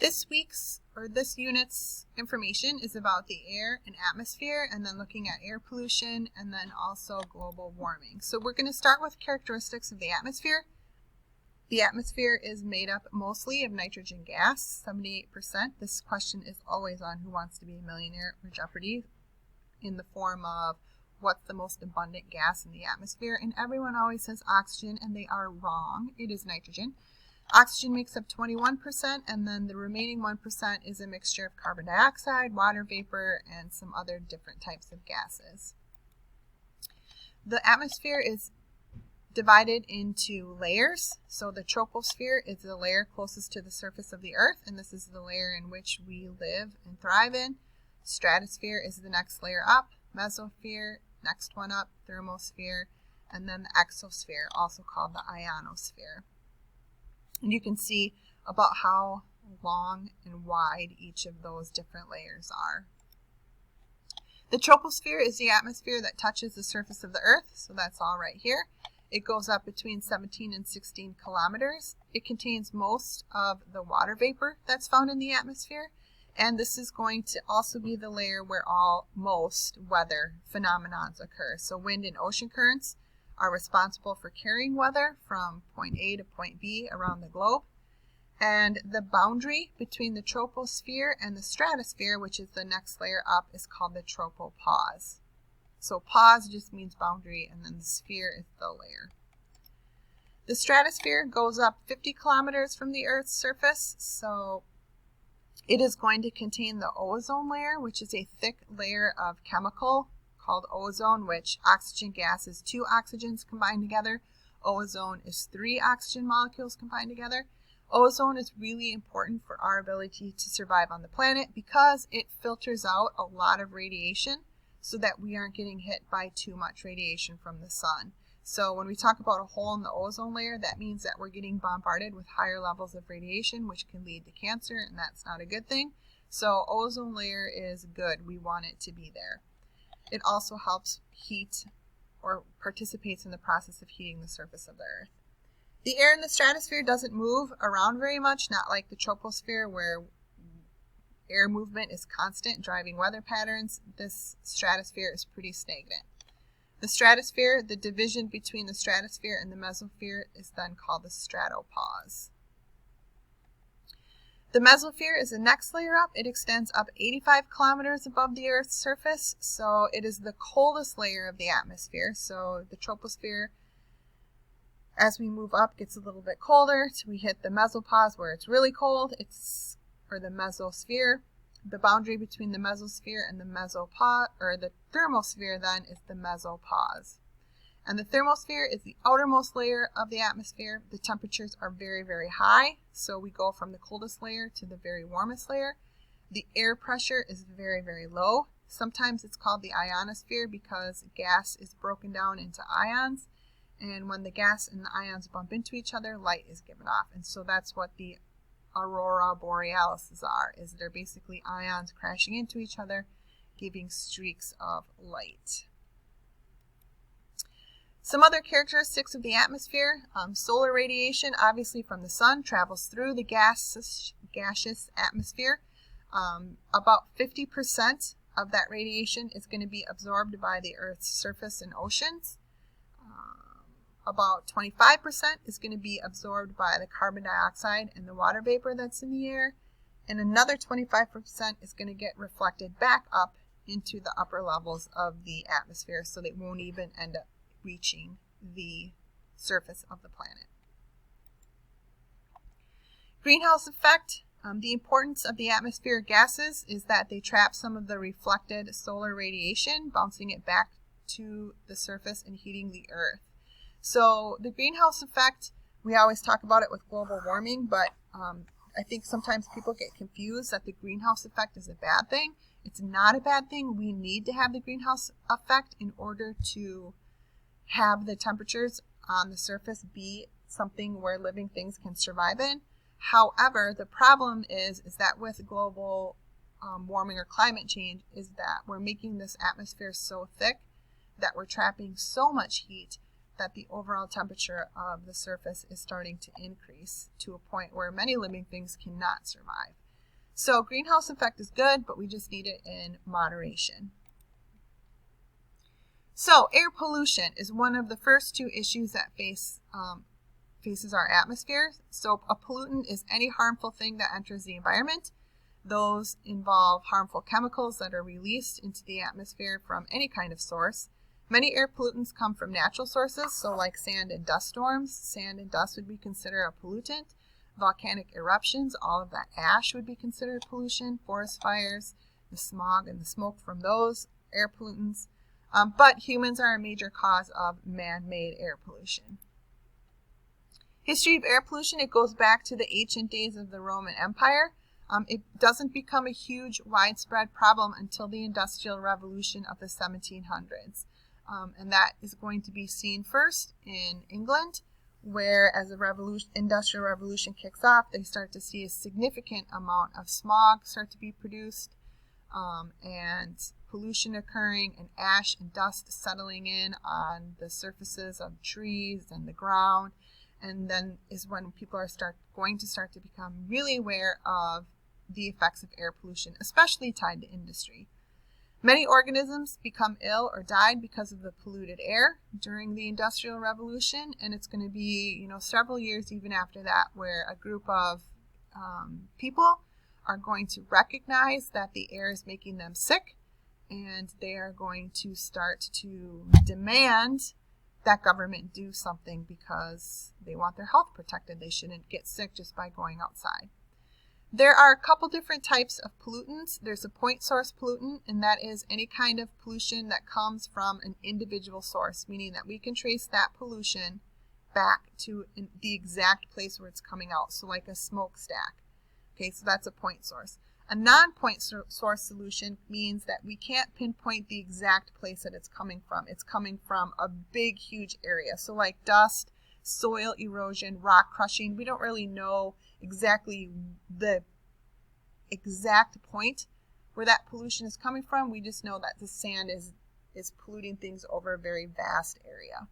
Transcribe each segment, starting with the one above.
This unit's information is about the air and atmosphere, and then looking at air pollution, and then also global warming. So we're going to start with characteristics of the atmosphere. The atmosphere is made up mostly of nitrogen gas, 78%. This question is always on Who Wants to Be a Millionaire or Jeopardy, in the form of what's the most abundant gas in the atmosphere, and everyone always says oxygen, and they are wrong. It is nitrogen. Oxygen makes up 21%, and then the remaining 1% is a mixture of carbon dioxide, water vapor, and some other different types of gases. The atmosphere is divided into layers. So the troposphere is the layer closest to the surface of the Earth, and this is the layer in which we live and thrive in. Stratosphere is the next layer up, mesosphere, next one up, thermosphere, and then the exosphere, also called the ionosphere. And you can see about how long and wide each of those different layers are. The troposphere is the atmosphere that touches the surface of the Earth, so that's all right here. It goes up between 17 and 16 kilometers. It contains most of the water vapor that's found in the atmosphere, and this is going to also be the layer where most weather phenomenons occur. So wind and ocean currents are responsible for carrying weather from point A to point B around the globe. And the boundary between the troposphere and the stratosphere, which is the next layer up, is called the tropopause. So pause just means boundary, and then the sphere is the layer. The stratosphere goes up 50 kilometers from the Earth's surface, so it is going to contain the ozone layer, which is a thick layer of chemical called ozone, which oxygen gas is 2 oxygens combined together. Ozone is 3 oxygen molecules combined together. Ozone is really important for our ability to survive on the planet because it filters out a lot of radiation so that we aren't getting hit by too much radiation from the sun. So when we talk about a hole in the ozone layer, that means that we're getting bombarded with higher levels of radiation, which can lead to cancer, and that's not a good thing. So ozone layer is good. We want it to be there. It also helps heat or participates in the process of heating the surface of the Earth. The air in the stratosphere doesn't move around very much, not like the troposphere where air movement is constant, driving weather patterns. This stratosphere is pretty stagnant. The stratosphere, the division between the stratosphere and the mesosphere, is then called the stratopause. The mesosphere is the next layer up. It extends up 85 kilometers above the Earth's surface, so it is the coldest layer of the atmosphere. So the troposphere, as we move up, gets a little bit colder till we hit the mesopause where it's really cold. Or the mesosphere. The boundary between the mesosphere and the the thermosphere then is the mesopause. And the thermosphere is the outermost layer of the atmosphere. The temperatures are very, very high, so we go from the coldest layer to the very warmest layer. The air pressure is very, very low. Sometimes it's called the ionosphere because gas is broken down into ions, and when the gas and the ions bump into each other, light is given off. And so that's what the aurora borealis are, is they're basically ions crashing into each other, giving streaks of light. Some other characteristics of the atmosphere. Solar radiation, obviously from the sun, travels through the gaseous atmosphere. About 50% of that radiation is going to be absorbed by the Earth's surface and oceans. About 25% is going to be absorbed by the carbon dioxide and the water vapor that's in the air. And another 25% is going to get reflected back up into the upper levels of the atmosphere, so they won't even end up reaching the surface of the planet. Greenhouse effect. The importance of the atmospheric gases is that they trap some of the reflected solar radiation, bouncing it back to the surface and heating the Earth. So the greenhouse effect, we always talk about it with global warming, but I think sometimes people get confused that the greenhouse effect is a bad thing. It's not a bad thing. We need to have the greenhouse effect in order to have the temperatures on the surface be something where living things can survive in. However, the problem is that with global warming or climate change is that we're making this atmosphere so thick that we're trapping so much heat that the overall temperature of the surface is starting to increase to a point where many living things cannot survive. So greenhouse effect is good, but we just need it in moderation. So air pollution is one of the first two issues that faces our atmosphere. So a pollutant is any harmful thing that enters the environment. Those involve harmful chemicals that are released into the atmosphere from any kind of source. Many air pollutants come from natural sources, so like sand and dust storms. Sand and dust would be considered a pollutant. Volcanic eruptions, all of that ash would be considered pollution. Forest fires, the smog and the smoke from those, air pollutants. But humans are a major cause of man-made air pollution. History of air pollution, it goes back to the ancient days of the Roman Empire. It doesn't become a huge, widespread problem until the Industrial Revolution of the 1700s. And that is going to be seen first in England, where as the Industrial Revolution kicks off, they start to see a significant amount of smog start to be produced, and pollution occurring, and ash and dust settling in on the surfaces of trees and the ground. And then is when people are going to start to become really aware of the effects of air pollution, especially tied to industry. Many organisms become ill or died because of the polluted air during the Industrial Revolution, and it's going to be, several years even after that where a group of people are going to recognize that the air is making them sick, and they are going to start to demand that government do something because they want their health protected. They shouldn't get sick just by going outside. There are a couple different types of pollutants. There's a point source pollutant, and that is any kind of pollution that comes from an individual source, meaning that we can trace that pollution back to the exact place where it's coming out, so like a smokestack. Okay, so that's a point source. A non-point source solution means that we can't pinpoint the exact place that it's coming from. It's coming from a big, huge area. So like dust, soil erosion, rock crushing, we don't really know exactly the exact point where that pollution is coming from. We just know that the sand is polluting things over a very vast area.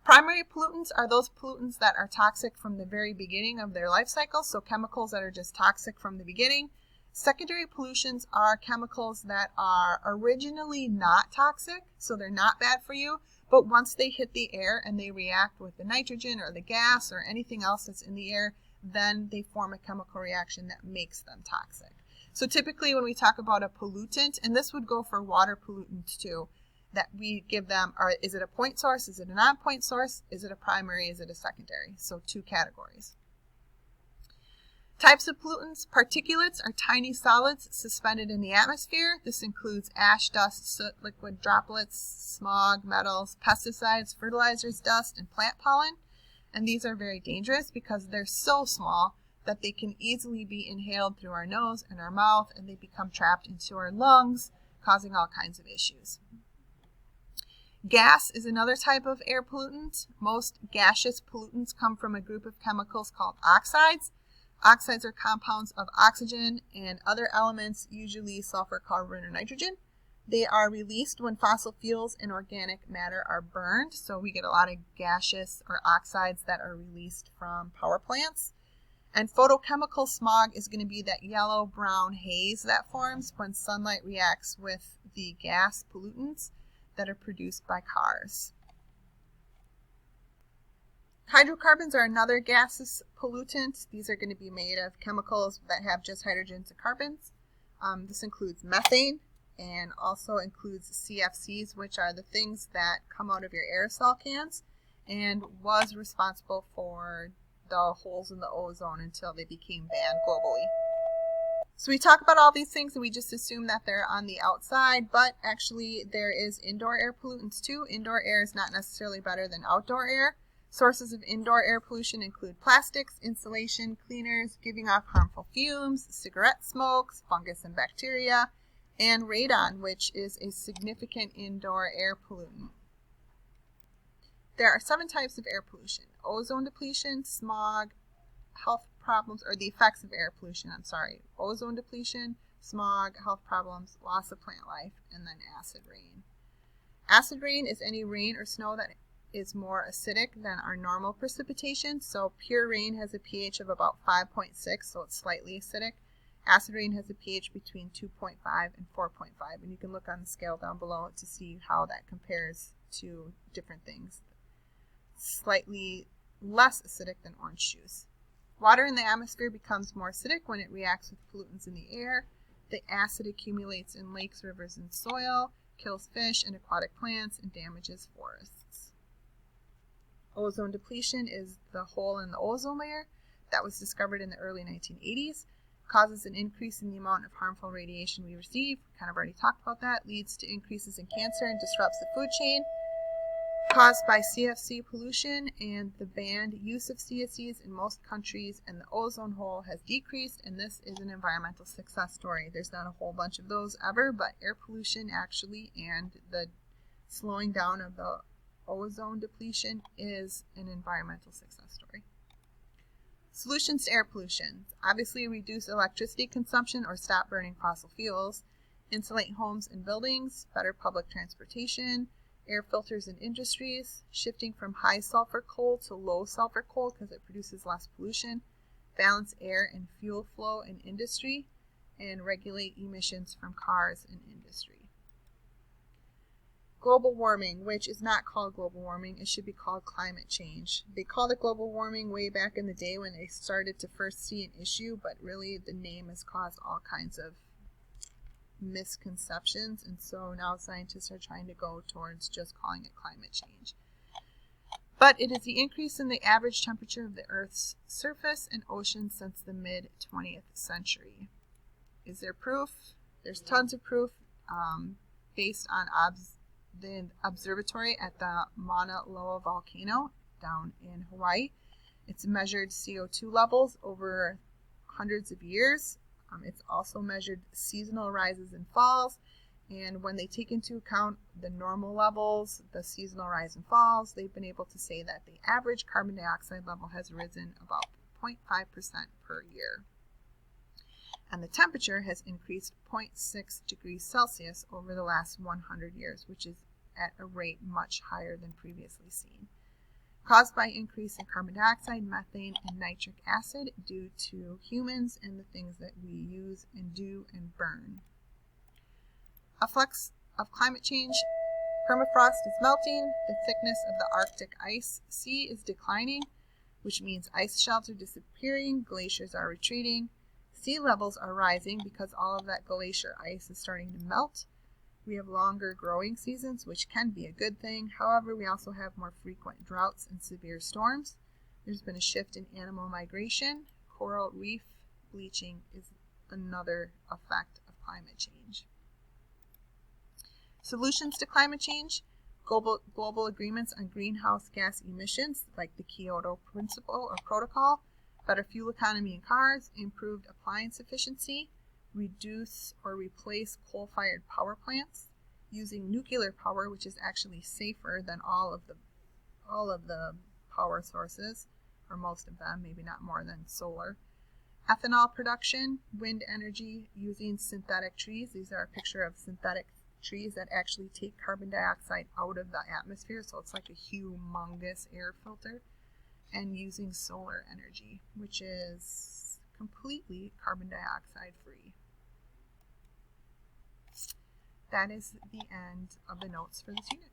Primary pollutants are those pollutants that are toxic from the very beginning of their life cycle, so chemicals that are just toxic from the beginning. Secondary pollutions are chemicals that are originally not toxic, so they're not bad for you, but once they hit the air and they react with the nitrogen or the gas or anything else that's in the air, then they form a chemical reaction that makes them toxic. So typically when we talk about a pollutant, and this would go for water pollutants too, that we give them, is it a point source, is it a non-point source, is it a primary, is it a secondary? So two categories. Types of pollutants. Particulates are tiny solids suspended in the atmosphere. This includes ash, dust, soot, liquid droplets, smog, metals, pesticides, fertilizers, dust, and plant pollen. And these are very dangerous because they're so small that they can easily be inhaled through our nose and our mouth, and they become trapped into our lungs, causing all kinds of issues. Gas is another type of air pollutant. Most gaseous pollutants come from a group of chemicals called oxides. Oxides are compounds of oxygen and other elements, usually sulfur, carbon, or nitrogen. They are released when fossil fuels and organic matter are burned, so we get a lot of gaseous or oxides that are released from power plants. And photochemical smog is going to be that yellow-brown haze that forms when sunlight reacts with the gas pollutants that are produced by cars. Hydrocarbons are another gaseous pollutant. These are going to be made of chemicals that have just hydrogens and carbons. This includes methane and also includes CFCs, which are the things that come out of your aerosol cans and was responsible for the holes in the ozone until they became banned globally. So we talk about all these things and we just assume that they're on the outside, but actually there is indoor air pollutants too. Indoor air is not necessarily better than outdoor air. Sources of indoor air pollution include plastics, insulation, cleaners, giving off harmful fumes, cigarette smokes, fungus and bacteria, and radon, which is a significant indoor air pollutant. There are 7 types of air pollution: ozone depletion, smog, health problems, or the effects of air pollution, ozone depletion, smog, health problems, loss of plant life, and then acid rain. Acid rain is any rain or snow that is more acidic than our normal precipitation. So pure rain has a pH of about 5.6, so it's slightly acidic. Acid rain has a pH between 2.5 and 4.5, and you can look on the scale down below to see how that compares to different things. Slightly less acidic than orange juice. Water in the atmosphere becomes more acidic when it reacts with pollutants in the air. The acid accumulates in lakes, rivers, and soil, kills fish and aquatic plants, and damages forests. Ozone depletion is the hole in the ozone layer that was discovered in the early 1980s. Causes an increase in the amount of harmful radiation we receive. Kind of already talked about that. Leads to increases in cancer and disrupts the food chain. Caused by CFC pollution and the banned use of CFCs in most countries, and the ozone hole has decreased, and this is an environmental success story. There's not a whole bunch of those ever, but air pollution actually and the slowing down of the ozone depletion is an environmental success story. Solutions to air pollution. Obviously, reduce electricity consumption or stop burning fossil fuels, insulate homes and buildings, better public transportation, air filters in industries, shifting from high sulfur coal to low sulfur coal because it produces less pollution, balance air and fuel flow in industry, and regulate emissions from cars and industry. Global warming, which is not called global warming, it should be called climate change. They called it global warming way back in the day when they started to first see an issue, but really the name has caused all kinds of misconceptions, and so now scientists are trying to go towards just calling it climate change. But it is the increase in the average temperature of the Earth's surface and oceans since the mid-20th century. Is there proof? There's tons of proof based on the observatory at the Mauna Loa volcano down in Hawaii. It's measured CO2 levels over hundreds of years. It's also measured seasonal rises and falls, and when they take into account the normal levels, the seasonal rise and falls, they've been able to say that the average carbon dioxide level has risen about 0.5% per year. And the temperature has increased 0.6 degrees Celsius over the last 100 years, which is at a rate much higher than previously seen. Caused by increase in carbon dioxide, methane, and nitric acid due to humans and the things that we use and do and burn. Effects of climate change. Permafrost is melting. The thickness of the Arctic ice sea is declining, which means ice shelves are disappearing, glaciers are retreating. Sea levels are rising because all of that glacier ice is starting to melt. We have longer growing seasons, which can be a good thing. However, we also have more frequent droughts and severe storms. There's been a shift in animal migration. Coral reef bleaching is another effect of climate change. Solutions to climate change. Global agreements on greenhouse gas emissions, like the Kyoto Principle or Protocol. Better fuel economy in cars. Improved appliance efficiency. Reduce or replace coal-fired power plants, using nuclear power, which is actually safer than all of the power sources, or most of them, maybe not more than solar. Ethanol production, wind energy, using synthetic trees. These are a picture of synthetic trees that actually take carbon dioxide out of the atmosphere, so it's like a humongous air filter. And using solar energy, which is completely carbon dioxide free. That is the end of the notes for this unit.